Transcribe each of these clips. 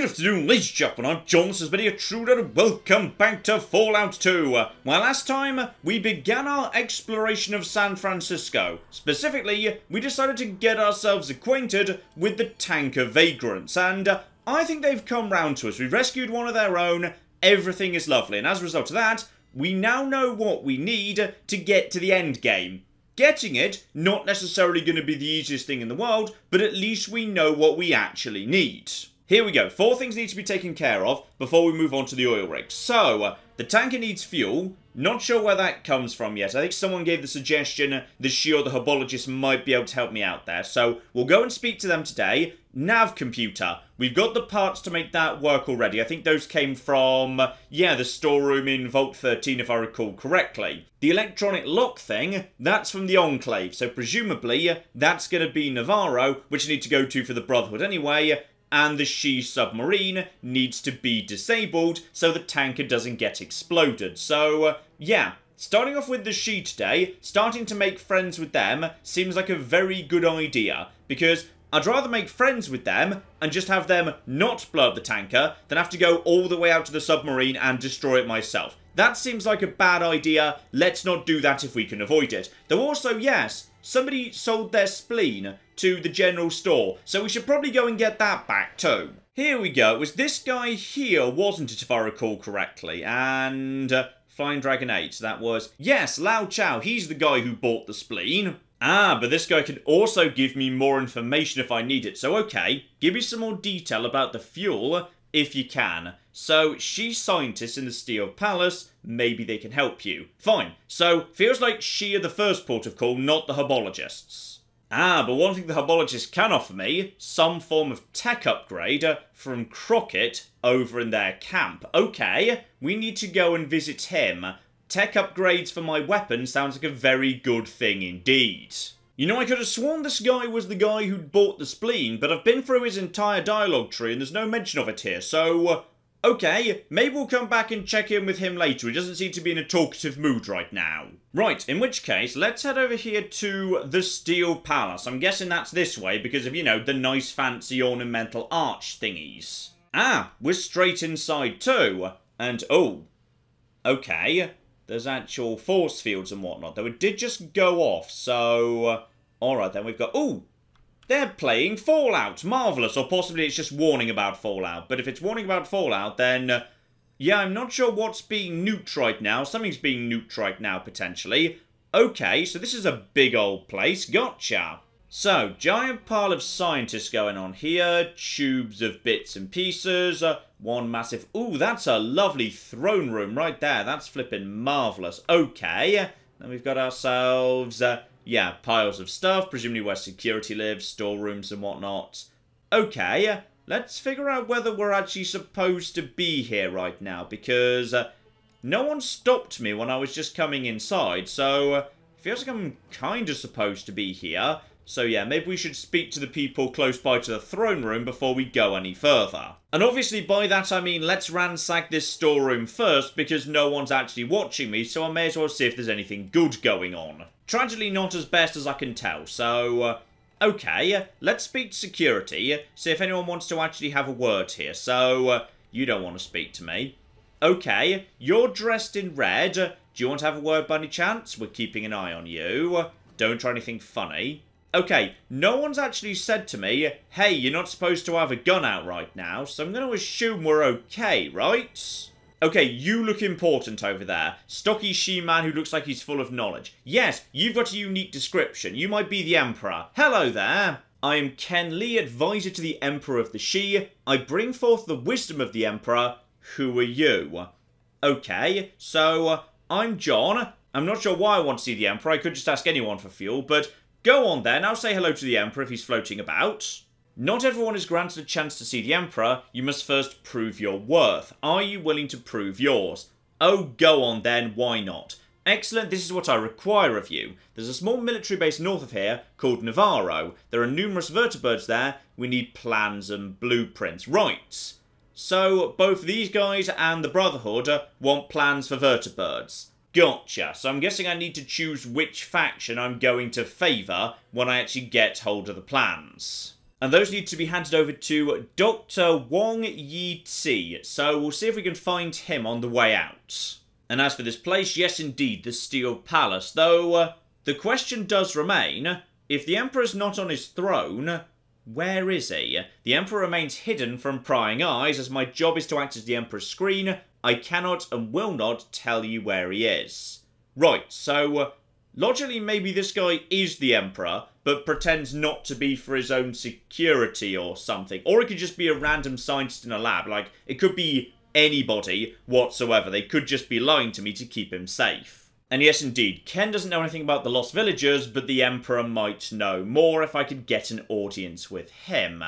Good afternoon, ladies and gentlemen, I'm John, this has been your Truder, and welcome back to Fallout 2. Well, last time, we began our exploration of San Francisco. Specifically, we decided to get ourselves acquainted with the tanker vagrants, and I think they've come round to us. We've rescued one of their own, everything is lovely, and as a result of that, we now know what we need to get to the end game. Getting it, not necessarily going to be the easiest thing in the world, but at least we know what we actually need. Here we go. 4 things need to be taken care of before we move on to the oil rig. So, the tanker needs fuel. Not sure where that comes from yet. I think someone gave the suggestion that she or the herbologist might be able to help me out there. So, we'll go and speak to them today. Nav computer. We've got the parts to make that work already. I think those came from, the storeroom in Vault 13 if I recall correctly. The electronic lock thing, that's from the Enclave. So, presumably, that's going to be Navarro, which I need to go to for the Brotherhood anyway. And the She submarine needs to be disabled so the tanker doesn't get exploded. So, starting off with the She today, starting to make friends with them seems like a very good idea, because I'd rather make friends with them and just have them not blow up the tanker than have to go all the way out to the submarine and destroy it myself. That seems like a bad idea. Let's not do that if we can avoid it. Though also, yes, somebody sold their spleen to the general store, so we should probably go and get that back too. Here we go. It was this guy here, wasn't it, if I recall correctly? And Flying Dragon 8, that was... Yes, Lao Chow, he's the guy who bought the spleen. Ah, but this guy can also give me more information if I need it. So, okay, give me some more detail about the fuel, if you can. So, She scientists in the Steel Palace, maybe they can help you. Fine. So, feels like She are the first port of call, not the herbologists. Ah, but one thing the herbologists can offer me, some form of tech upgrade from Crockett over in their camp. Okay, we need to go and visit him. Tech upgrades for my weapon sounds like a very good thing indeed. You know, I could have sworn this guy was the guy who'd bought the spleen, but I've been through his entire dialogue tree and there's no mention of it here, so... Okay, maybe we'll come back and check in with him later. He doesn't seem to be in a talkative mood right now. Right, in which case, let's head over here to the Steel Palace. I'm guessing that's this way because of, you know, the nice fancy ornamental arch thingies. Ah, we're straight inside too. And, oh, okay, there's actual force fields and whatnot, though it did just go off, so... Alright then, we've got... Ooh! They're playing Fallout. Marvellous. Or possibly it's just warning about Fallout. But if it's warning about Fallout, then... yeah, I'm not sure what's being nuked right now. Something's being nuked right now, potentially. Okay, so this is a big old place. Gotcha. So, giant pile of scientists going on here. Tubes of bits and pieces. One massive... Ooh, that's a lovely throne room right there. That's flipping marvellous. Okay. Then we've got ourselves... piles of stuff, presumably where security lives, storerooms and whatnot. Okay, let's figure out whether we're actually supposed to be here right now, because no one stopped me when I was just coming inside, so it feels like I'm kind of supposed to be here. So yeah, maybe we should speak to the people close by to the throne room before we go any further. And obviously by that I mean let's ransack this storeroom first, because no one's actually watching me, so I may as well see if there's anything good going on. Tragically not as best as I can tell, so... okay, let's speak to security, see if anyone wants to actually have a word here. So, you don't want to speak to me. Okay, you're dressed in red. Do you want to have a word by any chance? We're keeping an eye on you. Don't try anything funny. Okay, no one's actually said to me, hey, you're not supposed to have a gun out right now, so I'm going to assume we're okay, right? Okay, you look important over there. Stocky she-man who looks like he's full of knowledge. Yes, you've got a unique description. You might be the Emperor. Hello there. I am Ken Lee, advisor to the Emperor of the She. I bring forth the wisdom of the Emperor. Who are you? Okay, so I'm John. I'm not sure why I want to see the Emperor. I could just ask anyone for fuel, but go on then. I'll say hello to the Emperor if he's floating about. Not everyone is granted a chance to see the Emperor. You must first prove your worth. Are you willing to prove yours? Oh, go on then. Why not? Excellent, this is what I require of you. There's a small military base north of here called Navarro. There are numerous vertibirds there. We need plans and blueprints. Right. So, both these guys and the Brotherhood want plans for vertibirds. Gotcha. So I'm guessing I need to choose which faction I'm going to favour when I actually get hold of the plans. And those need to be handed over to Dr. Wong Yi-Tsi, so we'll see if we can find him on the way out. And as for this place, yes indeed, the Steel Palace, though the question does remain, if the Emperor's not on his throne, where is he? The Emperor remains hidden from prying eyes, as my job is to act as the Emperor's screen. I cannot and will not tell you where he is. Right, so logically maybe this guy is the Emperor, but pretends not to be for his own security or something. Or it could just be a random scientist in a lab. Like, it could be anybody whatsoever. They could just be lying to me to keep him safe. And yes, indeed, Ken doesn't know anything about the Lost Villagers, but the Emperor might know more if I could get an audience with him.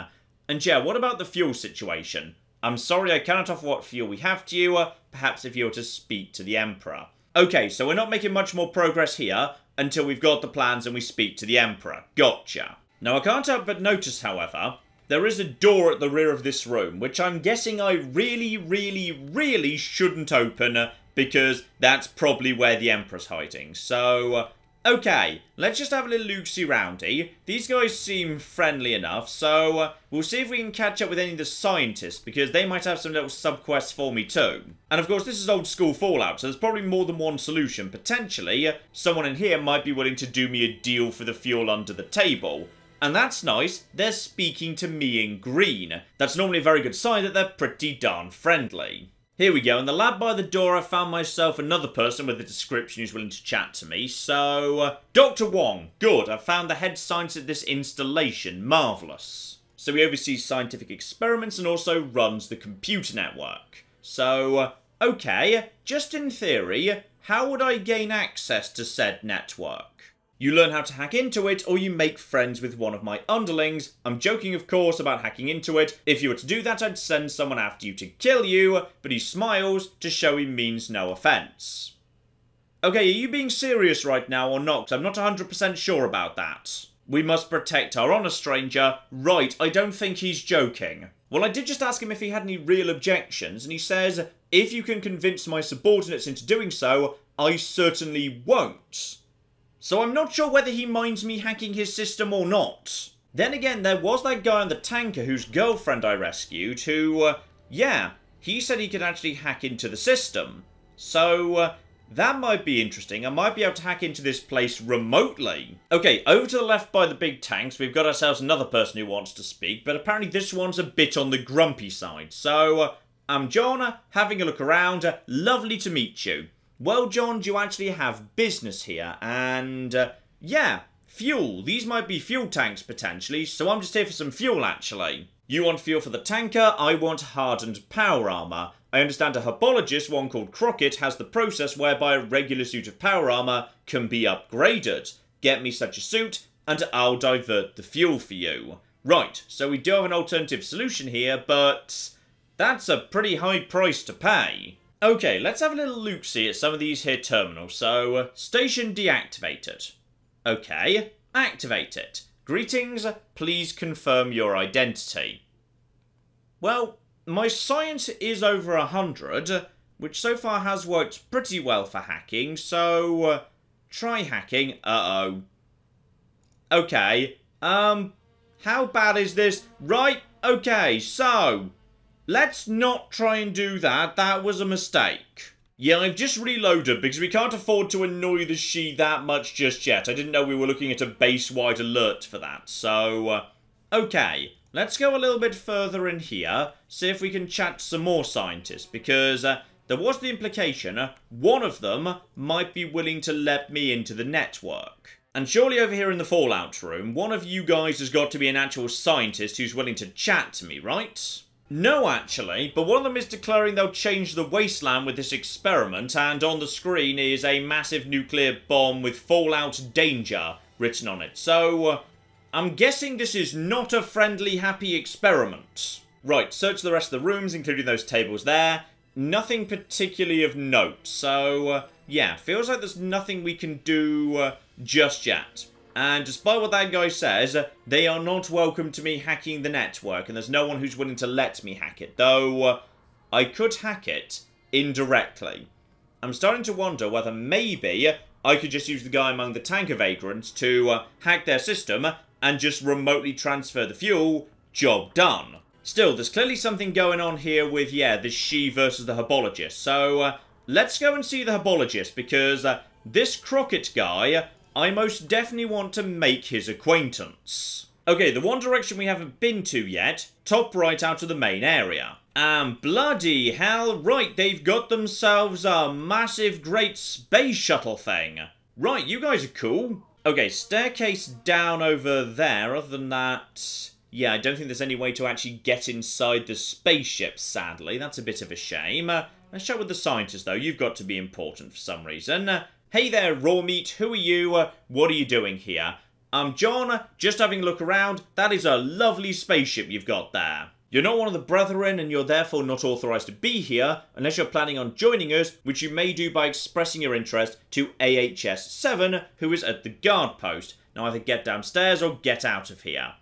And yeah, what about the fuel situation? I'm sorry I cannot offer what fuel we have to you, perhaps if you were to speak to the Emperor. Okay, so we're not making much more progress here until we've got the plans and we speak to the Emperor. Gotcha. Now I can't help but notice, however, there is a door at the rear of this room, which I'm guessing I really shouldn't open, because that's probably where the Emperor's hiding. So, okay, let's just have a little loosey-roundy. These guys seem friendly enough, so we'll see if we can catch up with any of the scientists, because they might have some little sub-quests for me too. And of course, this is old school Fallout, so there's probably more than one solution. Potentially, someone in here might be willing to do me a deal for the fuel under the table. And that's nice, they're speaking to me in green. That's normally a very good sign that they're pretty darn friendly. Here we go, in the lab by the door I found myself another person with a description who's willing to chat to me, so Dr. Wong, good, I've found the head scientist at this installation, marvellous. So he oversees scientific experiments and also runs the computer network. So, okay, just in theory, how would I gain access to said network? You learn how to hack into it, or you make friends with one of my underlings. I'm joking, of course, about hacking into it. If you were to do that, I'd send someone after you to kill you, but he smiles to show he means no offence. Okay, are you being serious right now or not? 'Cause I'm not 100% sure about that. We must protect our honour, stranger. Right, I don't think he's joking. Well, I did just ask him if he had any real objections, and he says, if you can convince my subordinates into doing so, I certainly won't. So I'm not sure whether he minds me hacking his system or not. Then again, there was that guy on the tanker whose girlfriend I rescued who, yeah, he said he could actually hack into the system. So, that might be interesting. I might be able to hack into this place remotely. Okay, over to the left by the big tanks, we've got ourselves another person who wants to speak, but apparently this one's a bit on the grumpy side. So, I'm John, having a look around. Lovely to meet you. Well, John, do you actually have business here? And, yeah, fuel. These might be fuel tanks, potentially, so I'm just here for some fuel, actually. You want fuel for the tanker, I want hardened power armour. I understand a herbologist, one called Crockett, has the process whereby a regular suit of power armour can be upgraded. Get me such a suit, and I'll divert the fuel for you. Right, so we do have an alternative solution here, but that's a pretty high price to pay. Okay, let's have a little look-see at some of these here terminals. So, station deactivated. Okay, activate it. Greetings, please confirm your identity. Well, my science is over 100, which so far has worked pretty well for hacking, so try hacking. Uh-oh. Okay, how bad is this? Right, okay, so let's not try and do that. That was a mistake. Yeah, I've just reloaded because we can't afford to annoy the she that much just yet. I didn't know we were looking at a base-wide alert for that. So, okay. Let's go a little bit further in here. See if we can chat to some more scientists. Because there was the implication one of them might be willing to let me into the network. And surely over here in the Fallout room, one of you guys has got to be an actual scientist who's willing to chat to me, right? No, actually, but one of them is declaring they'll change the wasteland with this experiment, and on the screen is a massive nuclear bomb with Fallout Danger written on it. So, I'm guessing this is not a friendly, happy experiment. Right, search the rest of the rooms, including those tables there. Nothing particularly of note, so, yeah, feels like there's nothing we can do just yet. And despite what that guy says, they are not welcome to me hacking the network, and there's no one who's willing to let me hack it. Though, I could hack it indirectly. I'm starting to wonder whether maybe I could just use the guy among the tanker vagrants to hack their system, and just remotely transfer the fuel, job done. Still, there's clearly something going on here with, yeah, the she versus the herbologist. So, let's go and see the herbologist, because this Crockett guy, I most definitely want to make his acquaintance. Okay, the one direction we haven't been to yet, top right out of the main area. And bloody hell, right, they've got themselves a massive great space shuttle thing. Right, you guys are cool. Okay, staircase down over there. Other than that, yeah, I don't think there's any way to actually get inside the spaceship, sadly. That's a bit of a shame. Let's chat with the scientist, though. You've got to be important for some reason. Hey there, raw meat. Who are you? What are you doing here? I'm John, just having a look around. That is a lovely spaceship you've got there. You're not one of the brethren, and you're therefore not authorised to be here, unless you're planning on joining us, which you may do by expressing your interest to AHS-7, who is at the guard post. Now either get downstairs or get out of here.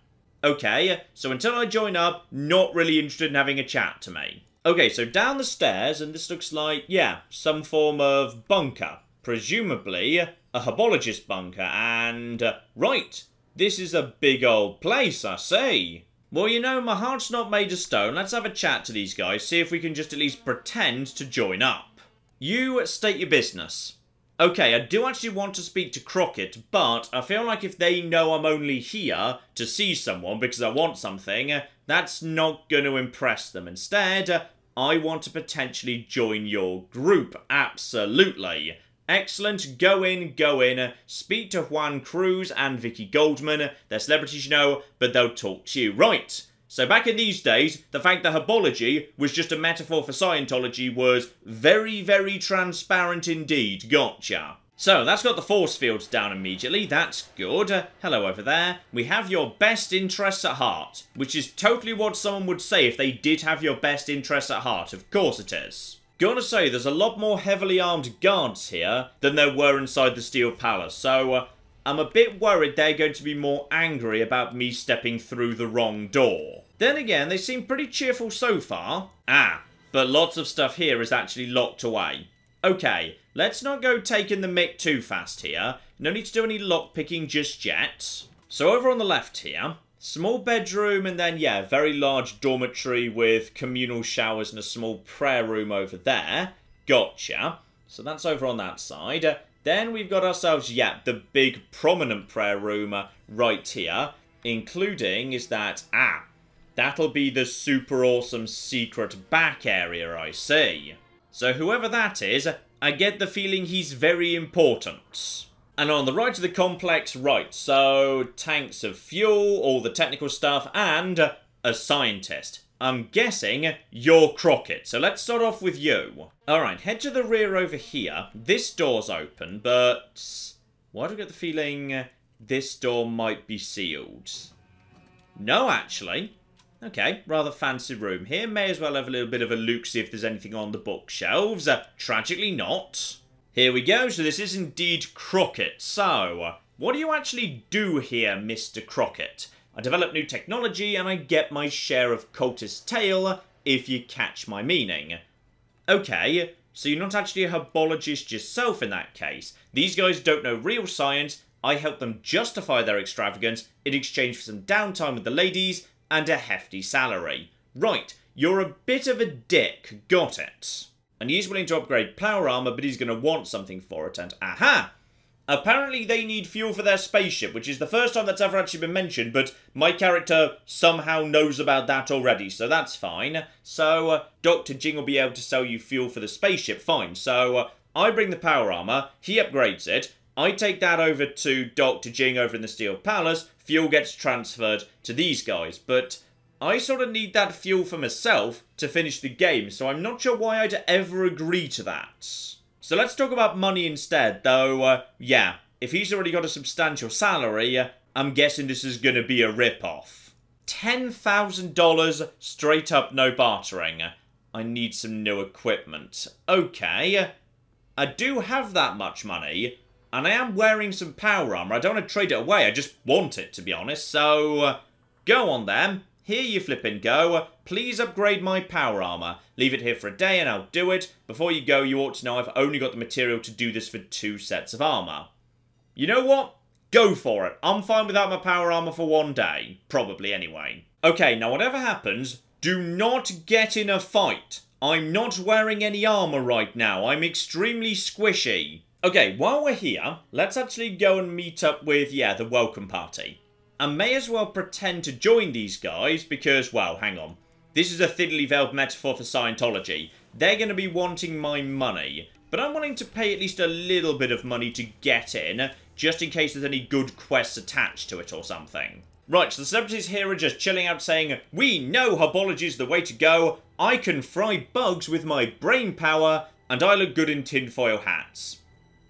Okay, so until I join up, not really interested in having a chat to me. Okay, so down the stairs, and this looks like, yeah, some form of bunker. Presumably a herbologist bunker, and right, this is a big old place, I see. Well, you know, my heart's not made of stone. Let's have a chat to these guys, see if we can just at least pretend to join up. You state your business. Okay, I do actually want to speak to Crockett, but I feel like if they know I'm only here to see someone because I want something, that's not going to impress them. Instead, I want to potentially join your group. Absolutely. Excellent, go in, speak to Juan Cruz and Vicky Goldman. They're celebrities, you know, but they'll talk to you. Right, so back in these days, the fact that herbology was just a metaphor for Scientology was very, very transparent indeed. Gotcha. So, that's got the force fields down immediately. That's good. Hello over there. We have your best interests at heart, which is totally what someone would say if they did have your best interests at heart. Of course it is. Gotta say, there's a lot more heavily armed guards here than there were inside the Steel Palace, so I'm a bit worried they're going to be more angry about me stepping through the wrong door. Then again, they seem pretty cheerful so far. But lots of stuff here is actually locked away. Okay, let's not go taking the mick too fast here. No need to do any lockpicking just yet. So over on the left here, small bedroom, and then, yeah, very large dormitory with communal showers and a small prayer room over there. Gotcha. So that's over on that side. Then we've got ourselves, yeah, the big prominent prayer room right here. Including, is that, that'll be the super awesome secret back area, I see. So whoever that is, I get the feeling he's very important. And on the right of the complex, right, so tanks of fuel, all the technical stuff, and a scientist. I'm guessing you're Crockett, so let's start off with you. Alright, head to the rear over here. This door's open, but why do I get the feeling this door might be sealed? No, actually. Okay, rather fancy room here. May as well have a little bit of a look, see if there's anything on the bookshelves. Tragically not. Here we go, so this is indeed Crockett. So, what do you actually do here, Mr. Crockett? I develop new technology and I get my share of cultist tail, if you catch my meaning. Okay, so you're not actually a herbologist yourself in that case. These guys don't know real science. I help them justify their extravagance in exchange for some downtime with the ladies and a hefty salary. Right, you're a bit of a dick, got it. And he's willing to upgrade power armor, but he's going to want something for it, and aha! Apparently they need fuel for their spaceship, which is the first time that's ever actually been mentioned, but my character somehow knows about that already, so that's fine. So, Dr. Jing will be able to sell you fuel for the spaceship, fine. So, I bring the power armor, he upgrades it, I take that over to Dr. Jing over in the Steel Palace, fuel gets transferred to these guys, but I sort of need that fuel for myself to finish the game, so I'm not sure why I'd ever agree to that. So let's talk about money instead, though, yeah, if he's already got a substantial salary, I'm guessing this is going to be a rip-off. $10,000 straight up, no bartering. I need some new equipment. Okay, I do have that much money, and I am wearing some power armor. I don't want to trade it away, I just want it, to be honest, so go on then. Here you flippin' go. Please upgrade my power armor. Leave it here for a day and I'll do it. Before you go, you ought to know I've only got the material to do this for 2 sets of armor. You know what? Go for it. I'm fine without my power armor for one day. Probably, anyway. Okay, now whatever happens, do not get in a fight. I'm not wearing any armor right now. I'm extremely squishy. Okay, while we're here, let's actually go and meet up with, yeah, the welcome party. I may as well pretend to join these guys because, well, hang on. This is a thinly veiled metaphor for Scientology. They're going to be wanting my money, but I'm willing to pay at least a little bit of money to get in, just in case there's any good quests attached to it or something. Right, so the celebrities here are just chilling out saying, we know herbology is the way to go, I can fry bugs with my brain power, and I look good in tinfoil hats.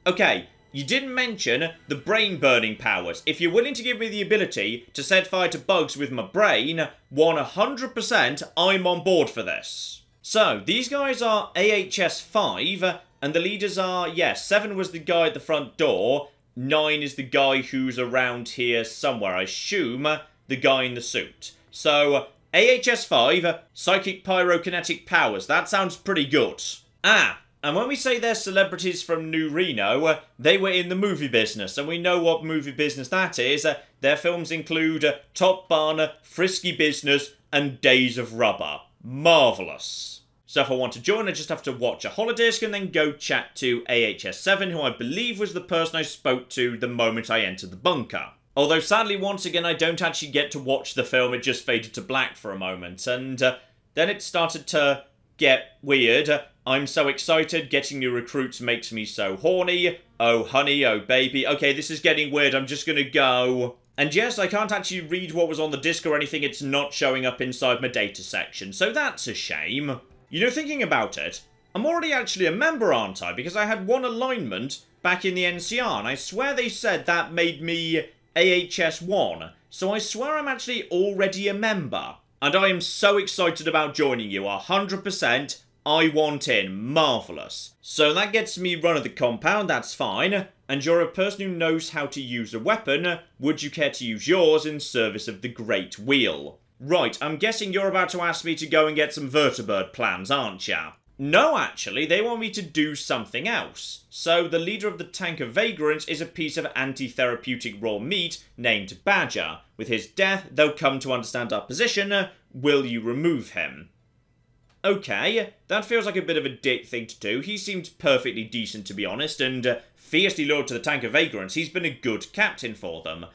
Okay, you didn't mention the brain burning powers. If you're willing to give me the ability to set fire to bugs with my brain, 100% I'm on board for this. So, these guys are AHS 5, and the leaders are, yeah, 7 was the guy at the front door, 9 is the guy who's around here somewhere, I assume, the guy in the suit. So, AHS 5, psychic pyrokinetic powers, that sounds pretty good. Ah, and when we say they're celebrities from New Reno, they were in the movie business, and we know what movie business that is. Their films include Top Gun, Frisky Business, and Days of Rubber. Marvellous. So if I want to join, I just have to watch a holodisc and then go chat to AHS 7, who I believe was the person I spoke to the moment I entered the bunker. Although sadly, once again, I don't actually get to watch the film, it just faded to black for a moment, and then it started to get weird. I'm so excited, getting new recruits makes me so horny. Oh honey, oh baby. Okay, this is getting weird, I'm just gonna go. And yes, I can't actually read what was on the disc or anything, it's not showing up inside my data section, so that's a shame. You know, thinking about it, I'm already actually a member, aren't I? Because I had one alignment back in the NCR, and I swear they said that made me AHS 1. So I swear I'm actually already a member. And I am so excited about joining you, 100%. I want in. Marvellous. So that gets me run of the compound, that's fine. And you're a person who knows how to use a weapon. Would you care to use yours in service of the Great Wheel? Right, I'm guessing you're about to ask me to go and get some vertibird plans, aren't ya? No, actually, they want me to do something else. So, the leader of the tank of vagrants is a piece of anti-therapeutic raw meat named Badger. With his death, they'll come to understand our position. Will you remove him? Okay, that feels like a bit of a dick thing to do. He seemed perfectly decent, to be honest, and fiercely loyal to the tank of vagrants. He's been a good captain for them.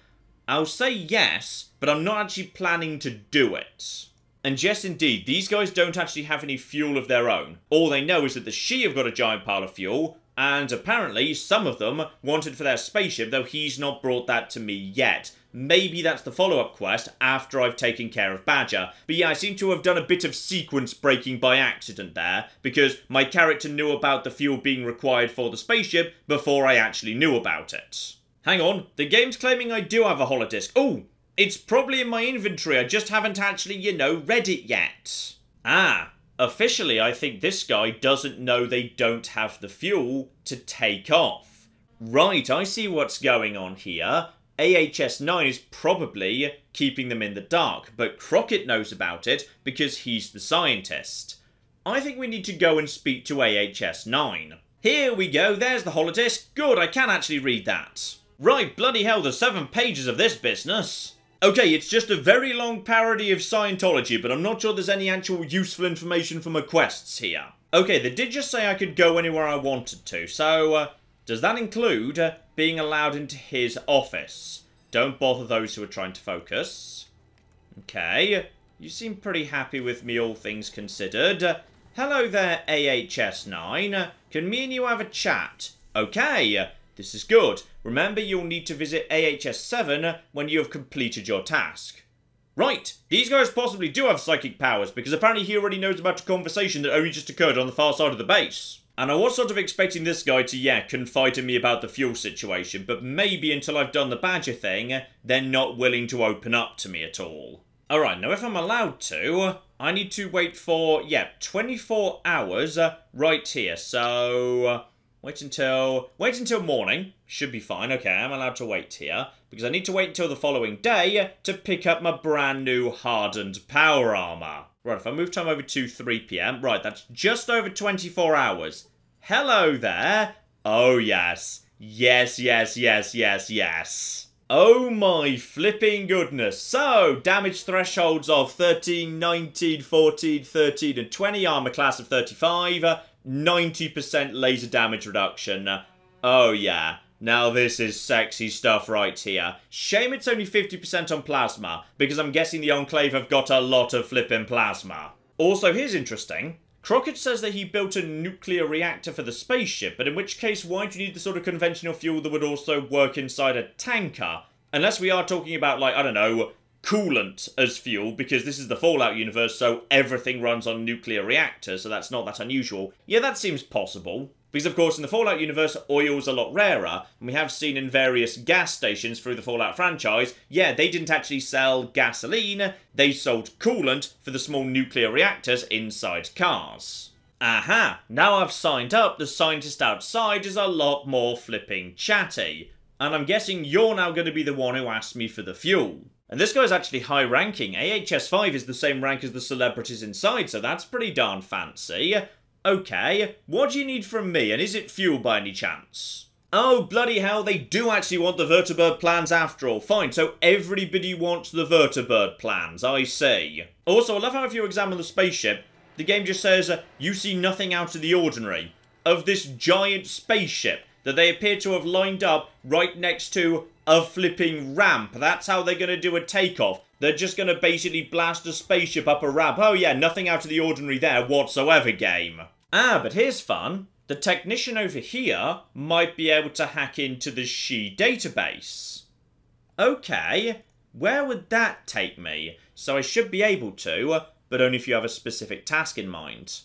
I'll say yes, but I'm not actually planning to do it. And yes, indeed, these guys don't actually have any fuel of their own. All they know is that the She have got a giant pile of fuel, and apparently some of them wanted for their spaceship, though he's not brought that to me yet. Maybe that's the follow-up quest after I've taken care of Badger. But yeah, I seem to have done a bit of sequence breaking by accident there, because my character knew about the fuel being required for the spaceship before I actually knew about it. Hang on, the game's claiming I do have a holodisc. Oh, it's probably in my inventory, I just haven't actually, you know, read it yet. Ah, officially I think this guy doesn't know they don't have the fuel to take off. Right, I see what's going on here. AHS 9 is probably keeping them in the dark, but Crockett knows about it because he's the scientist. I think we need to go and speak to AHS 9. Here we go, there's the holodisc. Good, I can actually read that. Right, bloody hell, there's 7 pages of this business. Okay, it's just a very long parody of Scientology, but I'm not sure there's any actual useful information for my quests here. Okay, they did just say I could go anywhere I wanted to, so, does that include being allowed into his office? Don't bother those who are trying to focus. Okay, you seem pretty happy with me, all things considered. Hello there, AHS 9. Can me and you have a chat? Okay, this is good. Remember, you'll need to visit AHS 7 when you have completed your task. Right, these guys possibly do have psychic powers, because apparently he already knows about a conversation that only just occurred on the far side of the base. And I was sort of expecting this guy to, yeah, confide in me about the fuel situation, but maybe until I've done the Badger thing, they're not willing to open up to me at all. Alright, now if I'm allowed to, I need to wait for, yeah, 24 hours right here, so wait until morning. Should be fine. Okay, I'm allowed to wait here, because I need to wait until the following day to pick up my brand new hardened power armor. Right, if I move time over to 3 PM, right, that's just over 24 hours. Hello there. Oh, yes. Yes, yes, yes, yes, yes. Oh my flipping goodness. So, damage thresholds of 13, 19, 14, 13 and 20, armor class of 35, 90% laser damage reduction. Oh yeah, now this is sexy stuff right here. Shame it's only 50% on plasma, because I'm guessing the Enclave have got a lot of flipping plasma. Also, here's interesting. Crockett says that he built a nuclear reactor for the spaceship, but in which case, why do you need the sort of conventional fuel that would also work inside a tanker? Unless we are talking about, like, I don't know, coolant as fuel, because this is the Fallout universe, so everything runs on nuclear reactors, so that's not that unusual. Yeah, that seems possible. Because, of course, in the Fallout universe, oil's a lot rarer, and we have seen in various gas stations through the Fallout franchise, yeah, they didn't actually sell gasoline, they sold coolant for the small nuclear reactors inside cars. Aha! Now I've signed up, the scientist outside is a lot more flipping chatty. And I'm guessing you're now going to be the one who asked me for the fuel. And this guy's actually high ranking. AHS5 is the same rank as the celebrities inside, so that's pretty darn fancy. Okay, what do you need from me, and is it fuel by any chance? Oh, bloody hell, they do actually want the vertibird plans after all. Fine, so everybody wants the vertibird plans, I see. Also, I love how if you examine the spaceship, the game just says, you see nothing out of the ordinary of this giant spaceship that they appear to have lined up right next to a flipping ramp. That's how they're going to do a takeoff. They're just going to basically blast a spaceship up a ramp. Oh yeah, nothing out of the ordinary there whatsoever, game. Ah, but here's fun. The technician over here might be able to hack into the She database. Okay, where would that take me? So I should be able to, but only if you have a specific task in mind.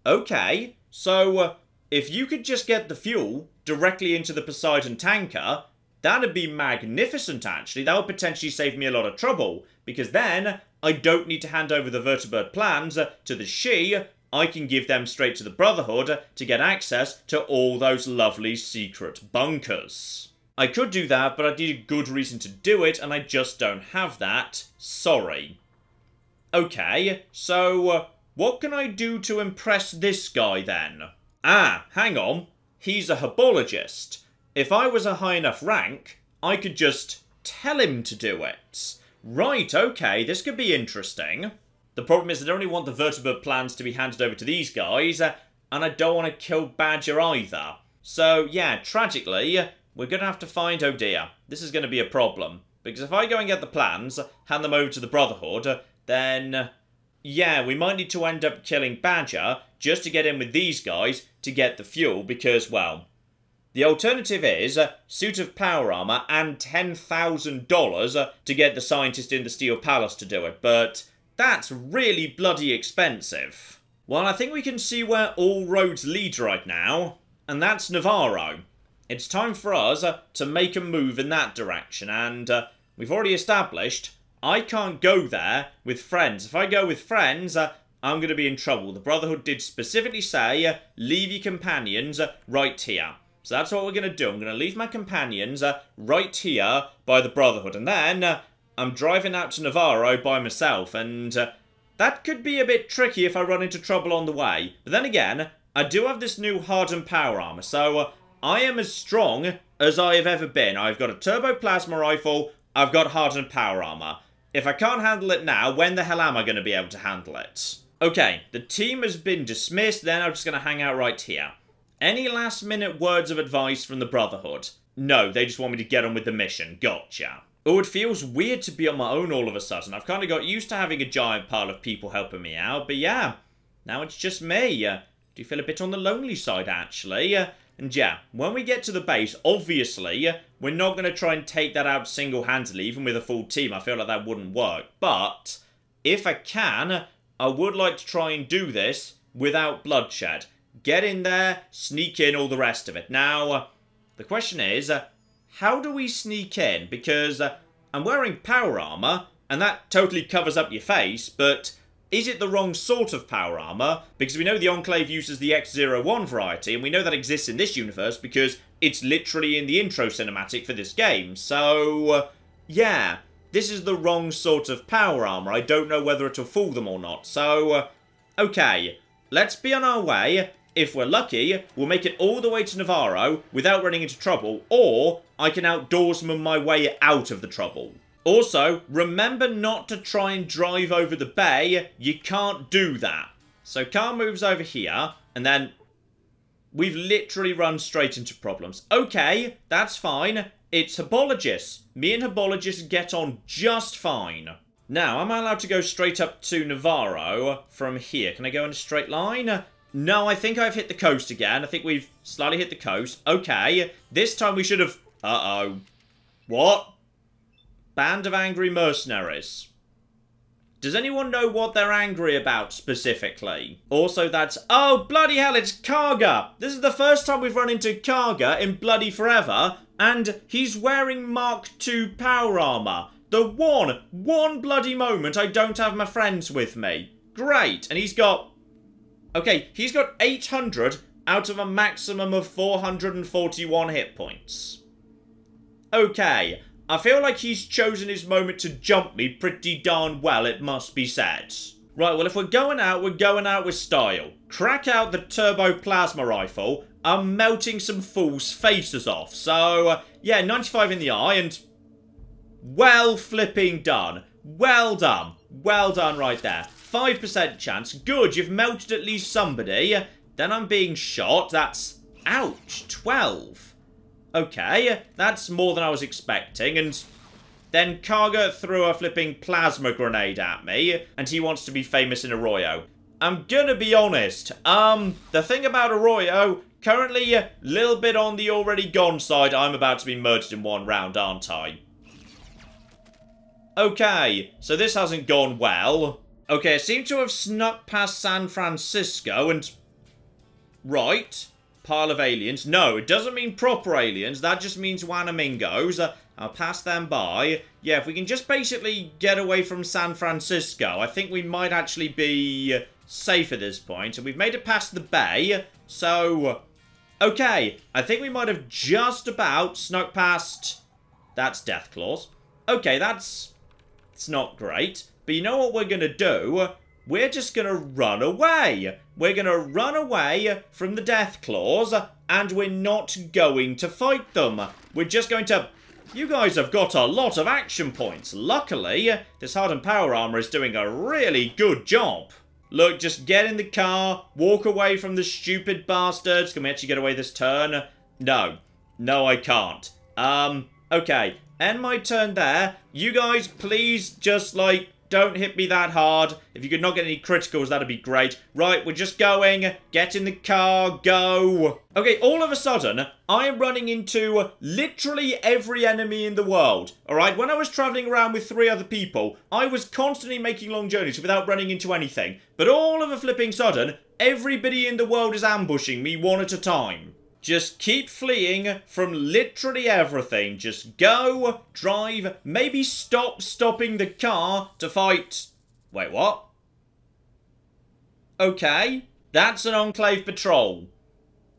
Okay, so if you could just get the fuel directly into the Poseidon tanker, that'd be magnificent, actually. That would potentially save me a lot of trouble, because then I don't need to hand over the vertibird plans to the She. I can give them straight to the Brotherhood to get access to all those lovely secret bunkers. I could do that, but I need a good reason to do it, and I just don't have that. Sorry. Okay, so what can I do to impress this guy then? Ah, hang on. He's a herbologist. If I was a high enough rank, I could just tell him to do it. Right, okay, this could be interesting. The problem is I don't really want the vertibird plans to be handed over to these guys, and I don't want to kill Badger either. So, yeah, tragically, we're going to have to find... Oh dear, this is going to be a problem. Because if I go and get the plans, hand them over to the Brotherhood, then... yeah, we might need to end up killing Badger just to get in with these guys to get the fuel, because, well... the alternative is suit of power armor and $10,000 to get the scientist in the Steel Palace to do it, but that's really bloody expensive. Well, I think we can see where all roads lead right now, and that's Navarro. It's time for us to make a move in that direction, and we've already established I can't go there with friends. If I go with friends, I'm going to be in trouble. The Brotherhood did specifically say, leave your companions right here. So that's what we're going to do. I'm going to leave my companions right here by the Brotherhood. And then I'm driving out to Navarro by myself. And that could be a bit tricky if I run into trouble on the way. But then again, I do have this new Hardened power armor. So I am as strong as I have ever been. I've got a turbo plasma rifle. I've got Hardened power armor. If I can't handle it now, when the hell am I going to be able to handle it? Okay, the team has been dismissed. Then I'm just going to hang out right here. Any last-minute words of advice from the Brotherhood? No, they just want me to get on with the mission. Gotcha. Oh, it feels weird to be on my own all of a sudden. I've kind of got used to having a giant pile of people helping me out, but yeah, now it's just me. Do you feel a bit on the lonely side, actually? And yeah, when we get to the base, obviously, we're not going to try and take that out single-handedly, even with a full team. I feel like that wouldn't work. But if I can, I would like to try and do this without bloodshed. Get in there, sneak in, all the rest of it. Now, the question is, how do we sneak in? Because I'm wearing power armor, and that totally covers up your face, but is it the wrong sort of power armor? Because we know the Enclave uses the X-01 variety, and we know that exists in this universe because it's literally in the intro cinematic for this game. So, yeah, this is the wrong sort of power armor. I don't know whether it'll fool them or not. So, okay, let's be on our way. if we're lucky, we'll make it all the way to Navarro without running into trouble, or I can outdoorsman my way out of the trouble. Also, remember not to try and drive over the bay. You can't do that. So car moves over here, and then we've literally run straight into problems. Okay, that's fine. It's Hippolygus. Me and Hippolygus get on just fine. Now, am I allowed to go straight up to Navarro from here? Can I go in a straight line? No, I think I've hit the coast again. I think we've slightly hit the coast. Okay, this time we should have... Uh-oh. What? Band of angry mercenaries. Does anyone know what they're angry about specifically? Also, that's... Oh, bloody hell, it's Karga! This is the first time we've run into Karga in bloody forever, and he's wearing Mark II power armor. The one bloody moment I don't have my friends with me. Great, and he's got... Okay, he's got 800 out of a maximum of 441 hit points. Okay, I feel like he's chosen his moment to jump me pretty darn well, it must be said. Right, well, if we're going out with style. Crack out the turbo plasma rifle. I'm melting some fools' faces off. So, yeah, 95 in the eye, and... Well flipping done. Well done. Well done right there. 5% chance. Good, you've melted at least somebody. Then I'm being shot. That's... Ouch. 12. Okay, that's more than I was expecting, and then Karga threw a flipping plasma grenade at me, and he wants to be famous in Arroyo. I'm gonna be honest, the thing about Arroyo, currently a little bit on the already gone side. I'm about to be murdered in one round, aren't I? Okay, so this hasn't gone well. Okay, I seem to have snuck past San Francisco, and... Right... Pile of aliens. No, it doesn't mean proper aliens. That just means Wanamingos. I'll pass them by. Yeah, if we can just basically get away from San Francisco, I think we might actually be safe at this point. And we've made it past the bay. So, okay. I think we might have just about snuck past... That's Deathclaws. Okay, it's not great. But you know what we're going to do? We're just going to run away. We're going to run away from the Deathclaws, and we're not going to fight them. We're just going to... You guys have got a lot of action points. Luckily, this Hardened power armor is doing a really good job. Look, just get in the car, walk away from the stupid bastards. Can we actually get away this turn? No. No, I can't. Okay. End my turn there. You guys, please just, like... Don't hit me that hard. If you could not get any criticals, that'd be great. Right, we're just going. Get in the car. Go. Okay, all of a sudden, I am running into literally every enemy in the world. Alright, when I was traveling around with 3 other people, I was constantly making long journeys without running into anything. But all of a flipping sudden, everybody in the world is ambushing me one at a time. Just keep fleeing from literally everything. Just go, drive, maybe stopping the car to fight... Wait, what? Okay, that's an Enclave patrol.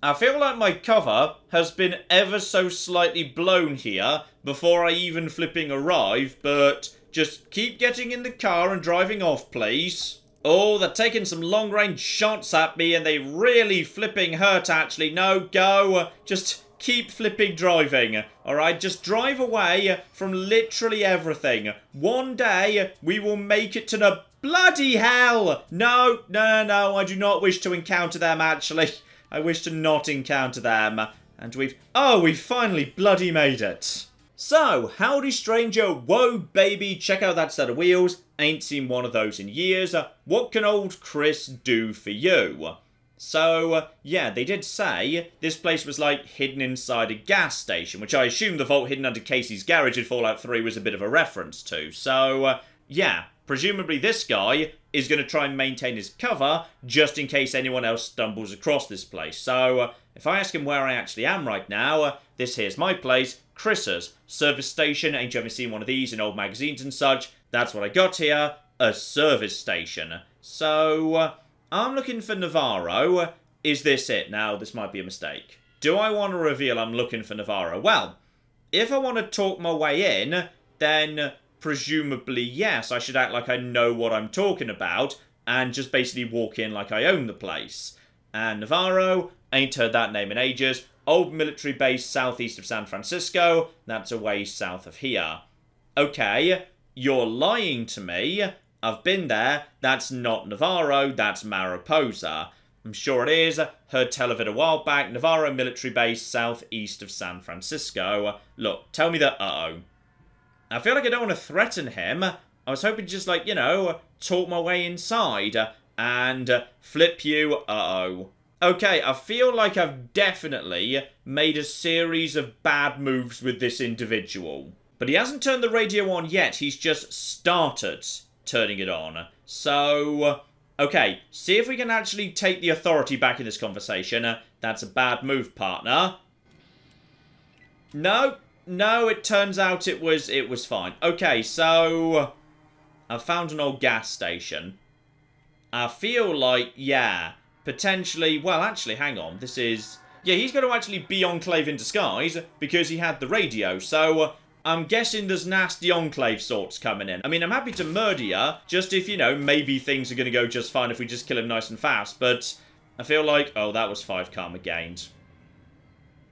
I feel like my cover has been ever so slightly blown here before I even flipping arrive, but just keep getting in the car and driving off, please. Oh, they're taking some long-range shots at me, and they really flipping hurt, actually. No, go. Just keep flipping driving. Alright, just drive away from literally everything. One day, we will make it to the... Bloody hell! No, I do not wish to encounter them, actually. I wish to not encounter them. And we've... Oh, we finally bloody made it. So, howdy stranger, whoa baby, check out that set of wheels. Ain't seen one of those in years. What can old Chris do for you? So, yeah, they did say this place was like hidden inside a gas station, which I assume the vault hidden under Casey's garage in Fallout 3 was a bit of a reference to. So, yeah, presumably this guy is going to try and maintain his cover just in case anyone else stumbles across this place. So, if I ask him where I actually am right now, this here's my place, Chris's service station. Ain't you ever seen one of these in old magazines and such? That's what I got here, a service station. So, I'm looking for Navarro. Is this it? Now, this might be a mistake. Do I want to reveal I'm looking for Navarro? Well, if I want to talk my way in, then presumably, yes, I should act like I know what I'm talking about and just basically walk in like I own the place. And Navarro, ain't heard that name in ages. Old military base southeast of San Francisco. That's away south of here. Okay, you're lying to me. I've been there. That's not Navarro, that's Mariposa. I'm sure it is. Heard tell of it a while back. Navarro military base southeast of San Francisco. Look, tell me that uh-oh. I feel like I don't want to threaten him. I was hoping to just, like, you know, talk my way inside and flip you uh-oh. Okay, I feel like I've definitely made a series of bad moves with this individual. But he hasn't turned the radio on yet. He's just started turning it on. So, okay, see if we can actually take the authority back in this conversation. That's a bad move, partner. No, it turns out it was fine. Okay, so I've found an old gas station. I feel like, yeah, potentially, well, actually, hang on, this is, yeah, he's going to actually be Enclave in disguise because he had the radio, so I'm guessing there's nasty Enclave sorts coming in. I mean, I'm happy to murder you, just if, you know, maybe things are going to go just fine if we just kill him nice and fast, but I feel like, oh, that was 5 karma gained.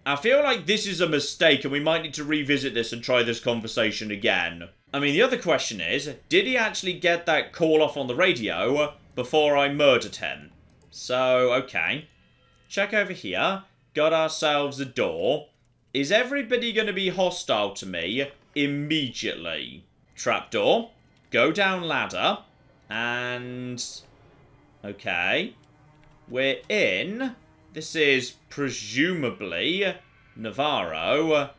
I feel like this is a mistake and we might need to revisit this and try this conversation again. I mean, the other question is, did he actually get that call off on the radio before I murdered him? So, okay. Check over here. Got ourselves a door. Is everybody going to be hostile to me immediately? Trapdoor. Go down ladder. And... okay. We're in. This is presumably Navarro.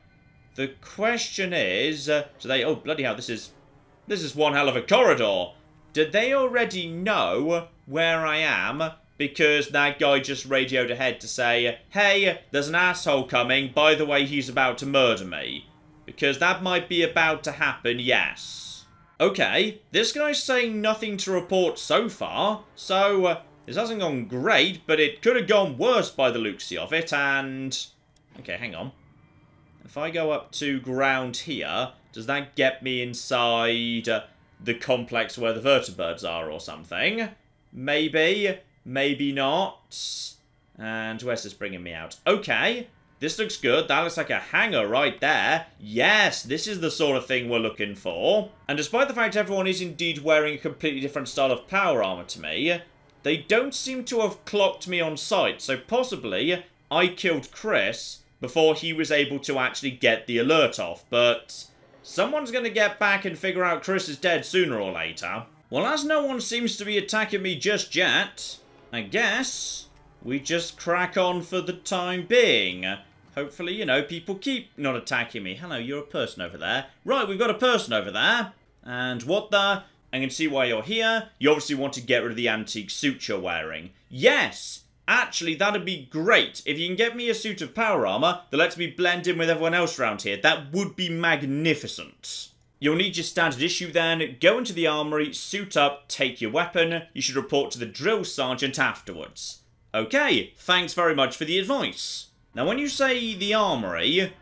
The question is... do they... oh, bloody hell, this is one hell of a corridor. Did they already know where I am? Because that guy just radioed ahead to say, hey, there's an asshole coming. By the way, he's about to murder me. Because that might be about to happen, yes. Okay, this guy's saying nothing to report so far. So, this hasn't gone great, but it could have gone worse by the looks of it. And, okay, hang on. If I go up to ground here, does that get me inside the complex where the vertibirds are or something? Maybe. Maybe not. And where's this bringing me out? Okay, this looks good. That looks like a hangar right there. Yes, this is the sort of thing we're looking for. And despite the fact everyone is indeed wearing a completely different style of power armor to me, they don't seem to have clocked me on sight. So possibly I killed Chris before he was able to actually get the alert off. But someone's going to get back and figure out Chris is dead sooner or later. Well, as no one seems to be attacking me just yet, I guess we just crack on for the time being. Hopefully, you know, people keep not attacking me. Hello, you're a person over there. Right, we've got a person over there. And what the... I can see why you're here. You obviously want to get rid of the antique suit you're wearing. Yes! Actually, that'd be great. If you can get me a suit of power armor that lets me blend in with everyone else around here, that would be magnificent. You'll need your standard issue then, go into the armory, suit up, take your weapon. You should report to the drill sergeant afterwards. Okay, thanks very much for the advice. Now when you say the armory,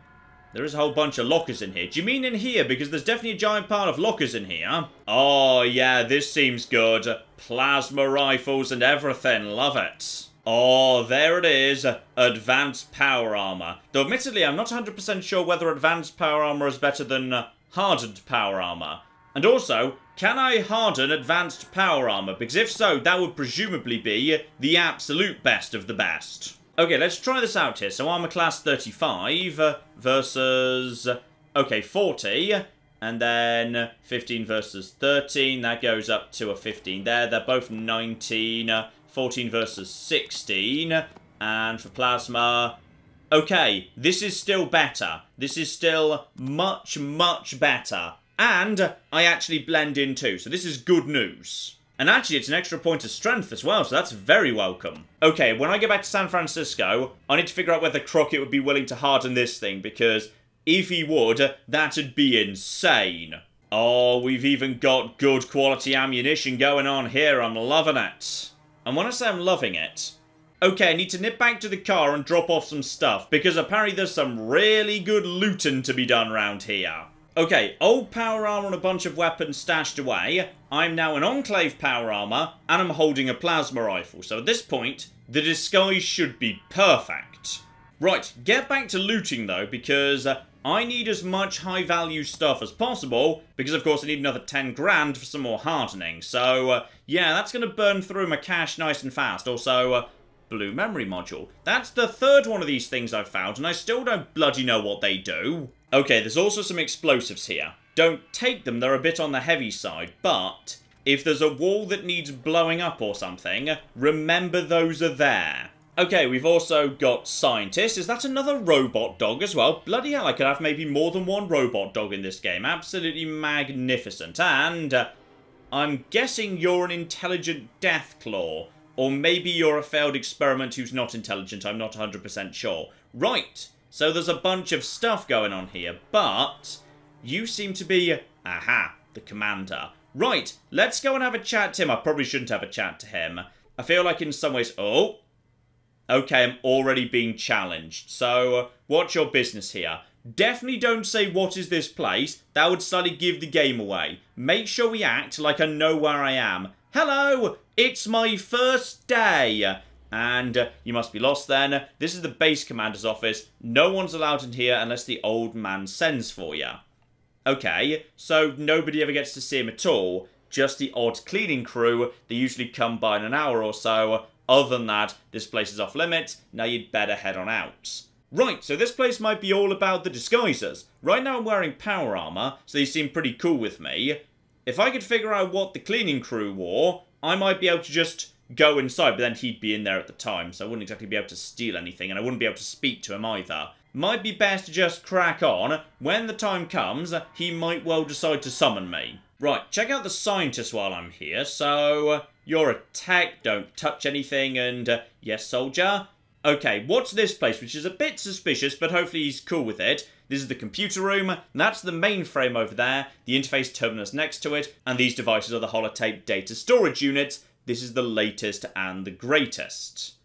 there is a whole bunch of lockers in here. Do you mean in here? Because there's definitely a giant pile of lockers in here. Oh yeah, this seems good. Plasma rifles and everything, love it. Oh, there it is. Advanced power armor. Though admittedly, I'm not 100% sure whether advanced power armor is better than hardened power armor. And also, can I harden advanced power armor? Because if so, that would presumably be the absolute best of the best. Okay, let's try this out here. So armor class 35 versus, okay, 40. And then 15 versus 13. That goes up to a 15 there. They're both 19. 14 versus 16. And for plasma... okay, this is still better. This is still much, much better. And I actually blend in too, so this is good news. And actually, it's an extra point of strength as well, so that's very welcome. Okay, when I get back to San Francisco, I need to figure out whether Crockett would be willing to harden this thing, because if he would, that'd be insane. Oh, we've even got good quality ammunition going on here. I'm loving it. And when I say I'm loving it... okay, I need to nip back to the car and drop off some stuff, because apparently there's some really good looting to be done around here. Okay, old power armor and a bunch of weapons stashed away. I'm now in Enclave power armor, and I'm holding a plasma rifle. So at this point, the disguise should be perfect. Right, get back to looting though, because I need as much high value stuff as possible, because of course I need another 10 grand for some more hardening. So yeah, that's going to burn through my cash nice and fast. Also, blue memory module. That's the third one of these things I've found, and I still don't bloody know what they do. Okay, there's also some explosives here. Don't take them, they're a bit on the heavy side, but if there's a wall that needs blowing up or something, remember those are there. Okay, we've also got scientists. Is that another robot dog as well? Bloody hell, I could have maybe more than one robot dog in this game. Absolutely magnificent. And I'm guessing you're an intelligent Deathclaw. Or maybe you're a failed experiment who's not intelligent. I'm not 100% sure. Right. So there's a bunch of stuff going on here, but you seem to be, aha, the commander. Right, let's go and have a chat to him. I probably shouldn't have a chat to him. I feel like in some ways, oh, okay, I'm already being challenged. So, what's your business here? Definitely don't say, what is this place? That would slightly give the game away. Make sure we act like I know where I am. Hello, it's my first day. And you must be lost then. This is the base commander's office. No one's allowed in here unless the old man sends for you. Okay, so nobody ever gets to see him at all. Just the odd cleaning crew. They usually come by in an hour or so. Other than that, this place is off limits. Now you'd better head on out. Right, so this place might be all about the disguisers. Right now I'm wearing power armor, so they seem pretty cool with me. If I could figure out what the cleaning crew wore, I might be able to just go inside, but then he'd be in there at the time, so I wouldn't exactly be able to steal anything, and I wouldn't be able to speak to him either. Might be best to just crack on. When the time comes, he might well decide to summon me. Right, check out the scientist while I'm here. So, you're a tech, don't touch anything, and yes, soldier. Okay, what's this place, which is a bit suspicious, but hopefully he's cool with it. This is the computer room, that's the mainframe over there, the interface terminus next to it, and these devices are the holotape data storage units. This is the latest and the greatest.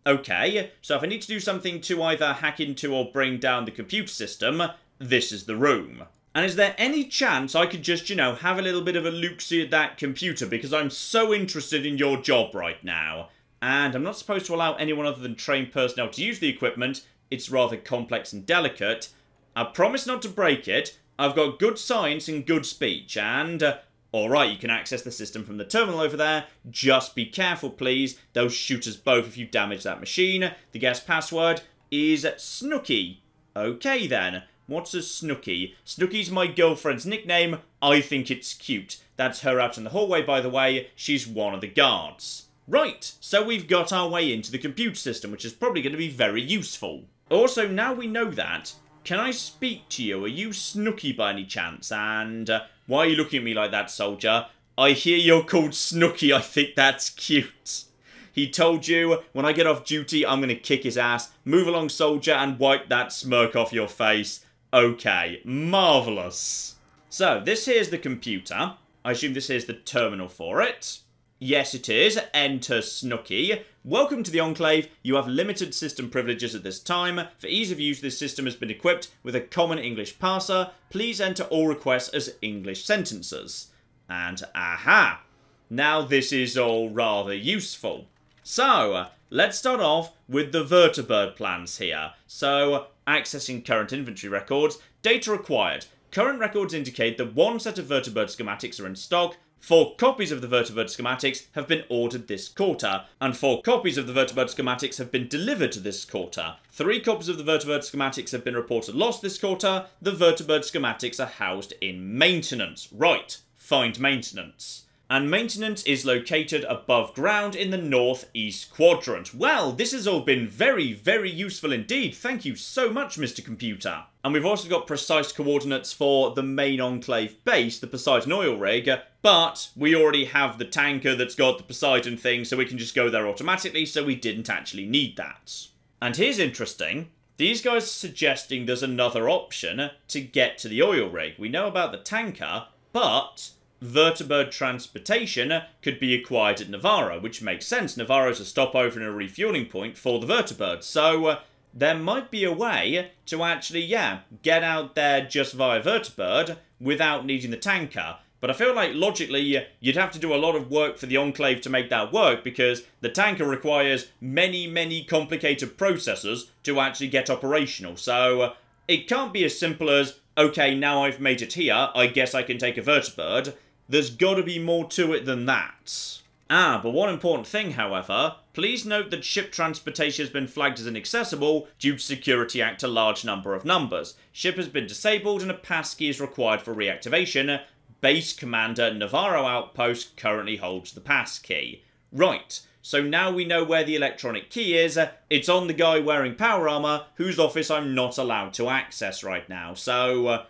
Okay, so if I need to do something to either hack into or bring down the computer system, this is the room. And is there any chance I could just, you know, have a little bit of a look-see at that computer, because I'm so interested in your job right now. And I'm not supposed to allow anyone other than trained personnel to use the equipment. It's rather complex and delicate. I promise not to break it. I've got good science and good speech, and alright, you can access the system from the terminal over there. Just be careful, please. They'll shoot us both if you damage that machine. The guest password is Snooky. Okay, then. What's a Snooky? Snooky's my girlfriend's nickname. I think it's cute. That's her out in the hallway, by the way. She's one of the guards. Right, so we've got our way into the computer system, which is probably going to be very useful. Also, now we know that, can I speak to you? Are you Snooky by any chance? And why are you looking at me like that, soldier? I hear you're called Snooky. I think that's cute. He told you, when I get off duty, I'm going to kick his ass. Move along, soldier, and wipe that smirk off your face. Okay, marvellous. So, this here's the computer. I assume this here's the terminal for it. Yes, it is. Enter Snooky. Welcome to the Enclave. You have limited system privileges at this time. For ease of use, this system has been equipped with a common English parser. Please enter all requests as English sentences. And aha! Now this is all rather useful. So, let's start off with the vertibird plans here. So, accessing current inventory records. Data required. Current records indicate that one set of vertibird schematics are in stock. 4 copies of the vertibird schematics have been ordered this quarter, and 4 copies of the vertibird schematics have been delivered to this quarter. 3 copies of the vertibird schematics have been reported lost this quarter. The vertibird schematics are housed in maintenance. Right, find maintenance. And maintenance is located above ground in the northeast quadrant. Well, this has all been very, very useful indeed. Thank you so much, Mr. Computer. And we've also got precise coordinates for the main Enclave base, the Poseidon oil rig, but we already have the tanker that's got the Poseidon thing, so we can just go there automatically, so we didn't actually need that. And here's interesting. These guys are suggesting there's another option to get to the oil rig. We know about the tanker, but vertibird transportation could be acquired at Navarro, which makes sense. Navarro's a stopover and a refueling point for the vertibird. So, there might be a way to actually, yeah, get out there just via vertibird without needing the tanker. But I feel like, logically, you'd have to do a lot of work for the Enclave to make that work, because the tanker requires many, many complicated processes to actually get operational. So, it can't be as simple as, okay, now I've made it here, I guess I can take a vertibird. There's gotta be more to it than that. But one important thing, however, please note that ship transportation has been flagged as inaccessible due to Security Act a large number of numbers. Ship has been disabled and a passkey is required for reactivation. Base Commander Navarro Outpost currently holds the passkey. Right, so now we know where the electronic key is. It's on the guy wearing power armor, whose office I'm not allowed to access right now. So,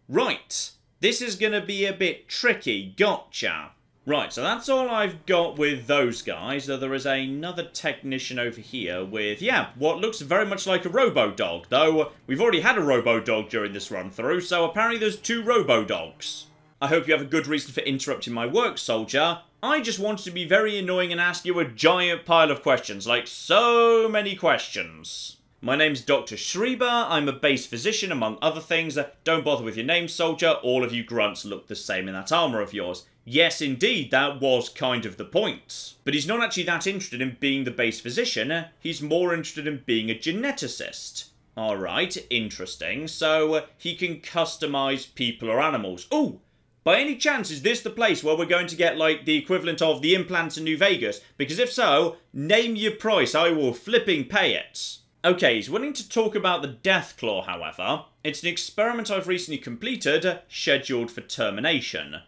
right, this is gonna be a bit tricky, gotcha. Right, so that's all I've got with those guys, though there is another technician over here with, yeah, what looks very much like a robo-dog, though we've already had a robo-dog during this run-through, so apparently there's 2 robo-dogs. I hope you have a good reason for interrupting my work, soldier. I just wanted to be very annoying and ask you a giant pile of questions, like so many questions. My name's Dr. Schreiber, I'm a base physician among other things. Don't bother with your name, soldier, all of you grunts look the same in that armour of yours. Yes, indeed, that was kind of the point. But he's not actually that interested in being the base physician, he's more interested in being a geneticist. Alright, interesting, so he can customise people or animals. Ooh! By any chance, is this the place where we're going to get, like, the equivalent of the implants in New Vegas? Because if so, name your price, I will flipping pay it. Okay, he's willing to talk about the Deathclaw, however. It's an experiment I've recently completed, scheduled for termination.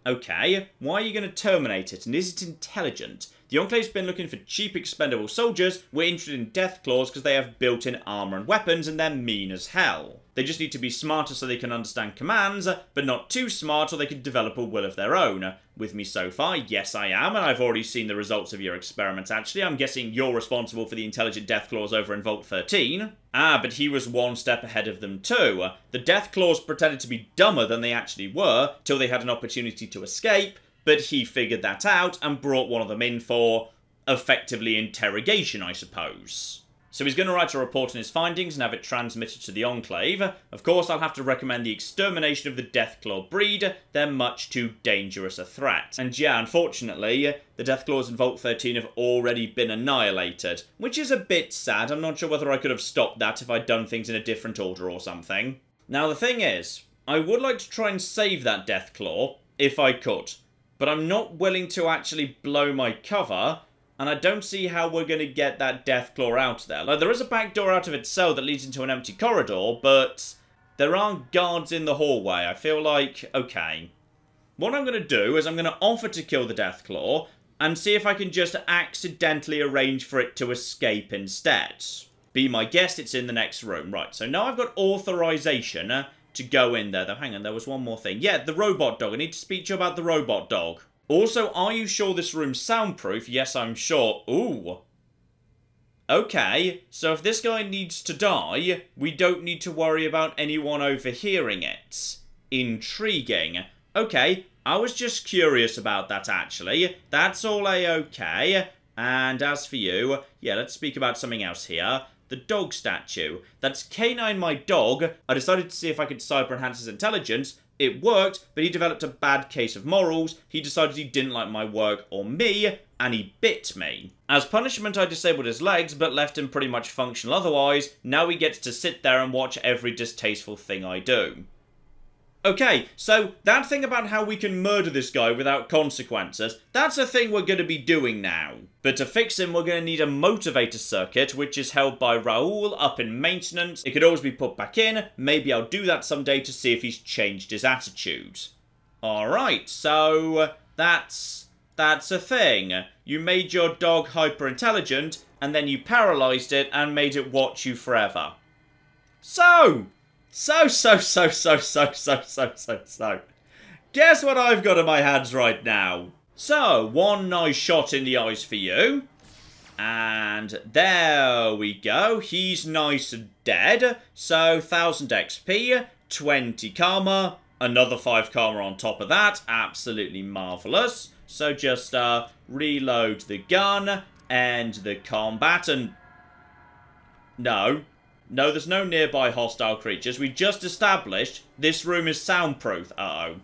Okay, why are you going to terminate it, and is it intelligent? The Enclave's been looking for cheap, expendable soldiers. We're interested in Deathclaws because they have built-in armour and weapons, and they're mean as hell. They just need to be smarter so they can understand commands, but not too smart or they can develop a will of their own. With me so far? Yes, I am, and I've already seen the results of your experiments, actually. I'm guessing you're responsible for the intelligent Deathclaws over in Vault 13. But he was one step ahead of them too. The Deathclaws pretended to be dumber than they actually were, till they had an opportunity to escape, but he figured that out and brought one of them in for, effectively, interrogation, I suppose. So he's going to write a report on his findings and have it transmitted to the Enclave. Of course, I'll have to recommend the extermination of the Deathclaw breed. They're much too dangerous a threat. And yeah, unfortunately, the Deathclaws in Vault 13 have already been annihilated, which is a bit sad. I'm not sure whether I could have stopped that if I'd done things in a different order or something. Now, the thing is, I would like to try and save that Deathclaw, if I could. But I'm not willing to actually blow my cover, and I don't see how we're going to get that Deathclaw out there. Like, there is a back door out of its cell that leads into an empty corridor, but there aren't guards in the hallway. I feel like, okay. What I'm going to do is I'm going to offer to kill the Deathclaw and see if I can just accidentally arrange for it to escape instead. Be my guest, it's in the next room. Right, so now I've got authorization to go in there. Though, hang on, there was one more thing. Yeah, the robot dog. I need to speak to you about the robot dog. Also, are you sure this room's soundproof? Yes, I'm sure. Ooh. Okay, so if this guy needs to die, we don't need to worry about anyone overhearing it. Intriguing. Okay, I was just curious about that, actually. That's all A-okay. And as for you, yeah, let's speak about something else here. The dog statue. That's Canine, my dog. I decided to see if I could cyber-enhance his intelligence. It worked, but he developed a bad case of morals. He decided he didn't like my work or me, and he bit me. As punishment, I disabled his legs, but left him pretty much functional otherwise. Now he gets to sit there and watch every distasteful thing I do. Okay, so that thing about how we can murder this guy without consequences, that's a thing we're going to be doing now. But to fix him, we're going to need a motivator circuit, which is held by Raoul up in maintenance. It could always be put back in. Maybe I'll do that someday to see if he's changed his attitude. Alright, so that's a thing. You made your dog hyper-intelligent, and then you paralysed it and made it watch you forever. So, guess what I've got in my hands right now? So, one nice shot in the eyes for you. And there we go. He's nice and dead. So, 1000 XP, 20 karma, another 5 karma on top of that. Absolutely marvellous. So, just reload the gun, end the combat, and... No. No, there's no nearby hostile creatures. We just established this room is soundproof. Uh-oh.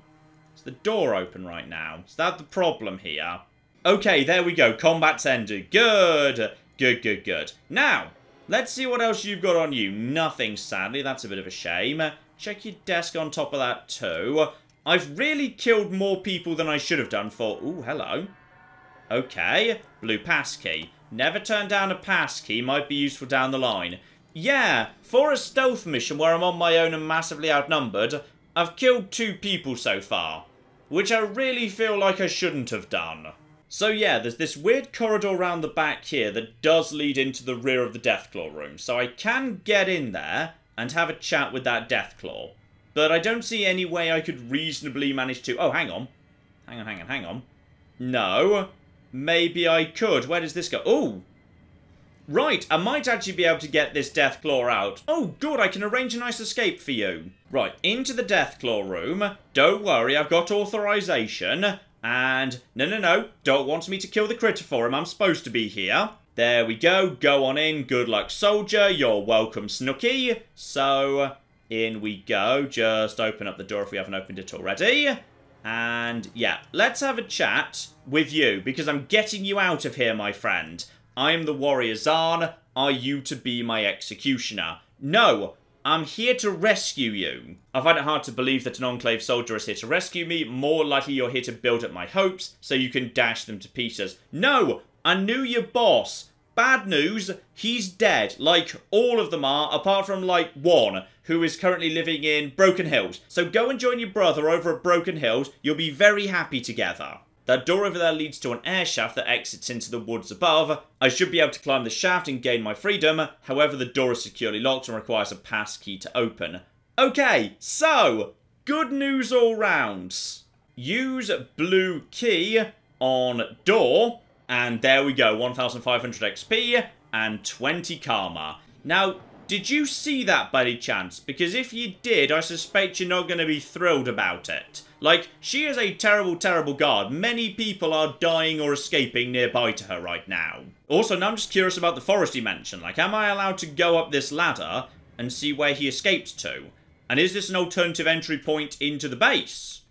Is the door open right now? Is that the problem here? Okay, there we go. Combat's ended. Good. Good, good, good. Now, let's see what else you've got on you. Nothing, sadly. That's a bit of a shame. Check your desk on top of that, too. I've really killed more people than I should have done for... Ooh, hello. Okay. Blue passkey. Never turn down a passkey. Might be useful down the line. Yeah, for a stealth mission where I'm on my own and massively outnumbered, I've killed 2 people so far, which I really feel like I shouldn't have done. So yeah, there's this weird corridor around the back here that does lead into the rear of the Deathclaw room, so I can get in there and have a chat with that Deathclaw. But I don't see any way I could reasonably manage to... Oh, hang on. Hang on. No. Maybe I could. Where does this go? Oh! Right, I might actually be able to get this Deathclaw out. Oh, good, I can arrange a nice escape for you. Right, into the Deathclaw room. Don't worry, I've got authorization. And, no, don't want me to kill the critter for him. I'm supposed to be here. There we go. Go on in. Good luck, soldier. You're welcome, Snooky. So, in we go. Just open up the door if we haven't opened it already. And, yeah, let's have a chat with you, because I'm getting you out of here, my friend. I'm the warrior Zahn. Are you to be my executioner? No, I'm here to rescue you. I find it hard to believe that an Enclave soldier is here to rescue me. More likely you're here to build up my hopes so you can dash them to pieces. No, I knew your boss. Bad news, he's dead. Like, all of them are, apart from, like, one, who is currently living in Broken Hills. So go and join your brother over at Broken Hills. You'll be very happy together. That door over there leads to an air shaft that exits into the woods above. I should be able to climb the shaft and gain my freedom. However, the door is securely locked and requires a pass key to open. Okay, so, good news all round. Use blue key on door. And there we go, 1,500 XP and 20 karma. Now, did you see that by any chance? Because if you did, I suspect you're not going to be thrilled about it. Like, she is a terrible, terrible guard. Many people are dying or escaping nearby to her right now. Also, now I'm just curious about the forest he mentioned. Like, am I allowed to go up this ladder and see where he escaped to? And is this an alternative entry point into the base?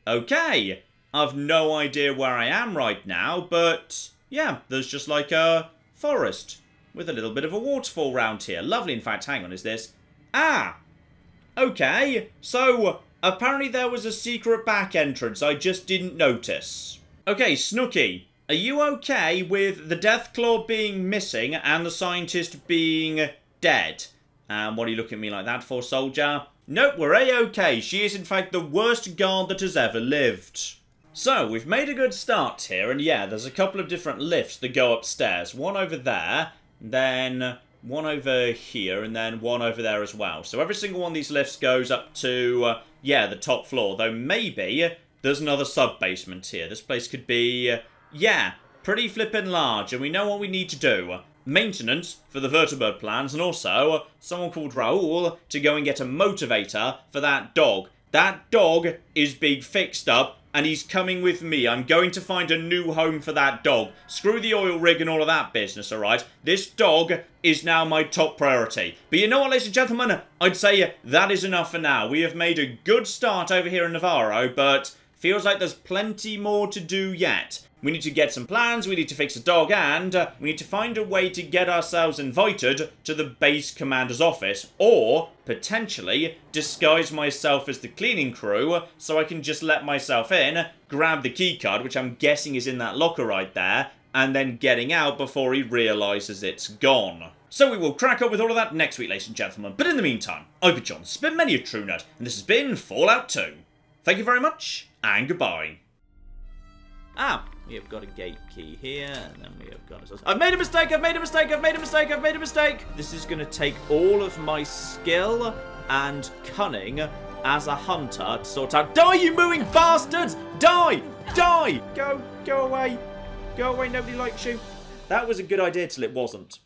Okay. I've no idea where I am right now, but yeah, there's just like a forest with a little bit of a waterfall round here. Lovely, in fact. Hang on, is this? Ah! Okay, so apparently there was a secret back entrance. I just didn't notice. Okay, Snooky, are you okay with the Deathclaw being missing and the scientist being dead? What are you looking at me like that for, soldier? Nope, we're A-okay. She is, in fact, the worst guard that has ever lived. So, we've made a good start here, and yeah, there's a couple of different lifts that go upstairs. One over there, then one over here, and then one over there as well. So every single one of these lifts goes up to, yeah, the top floor. Though maybe there's another sub-basement here. This place could be, yeah, pretty flippin' large, and we know what we need to do. Maintenance for the vertibird plans, and also someone called Raoul to go and get a motivator for that dog. That dog is being fixed up, and he's coming with me. I'm going to find a new home for that dog. Screw the oil rig and all of that business, alright? This dog is now my top priority. But you know what, ladies and gentlemen? I'd say that is enough for now. We have made a good start over here in Navarro, but feels like there's plenty more to do yet. We need to get some plans, we need to fix a dog, and we need to find a way to get ourselves invited to the base commander's office, or, potentially, disguise myself as the cleaning crew so I can just let myself in, grab the keycard, which I'm guessing is in that locker right there, and then getting out before he realises it's gone. So we will crack up with all of that next week, ladies and gentlemen, but in the meantime, I've been John, this has been many a true nut, and this has been Fallout 2. Thank you very much, and goodbye. We have got a gate key here, and then we have got a... I've made a mistake! I've made a mistake! I've made a mistake! I've made a mistake! This is going to take all of my skill and cunning as a hunter to sort out... Die, you mooing bastards! Die! Die! Go away. Go away, nobody likes you. That was a good idea till it wasn't.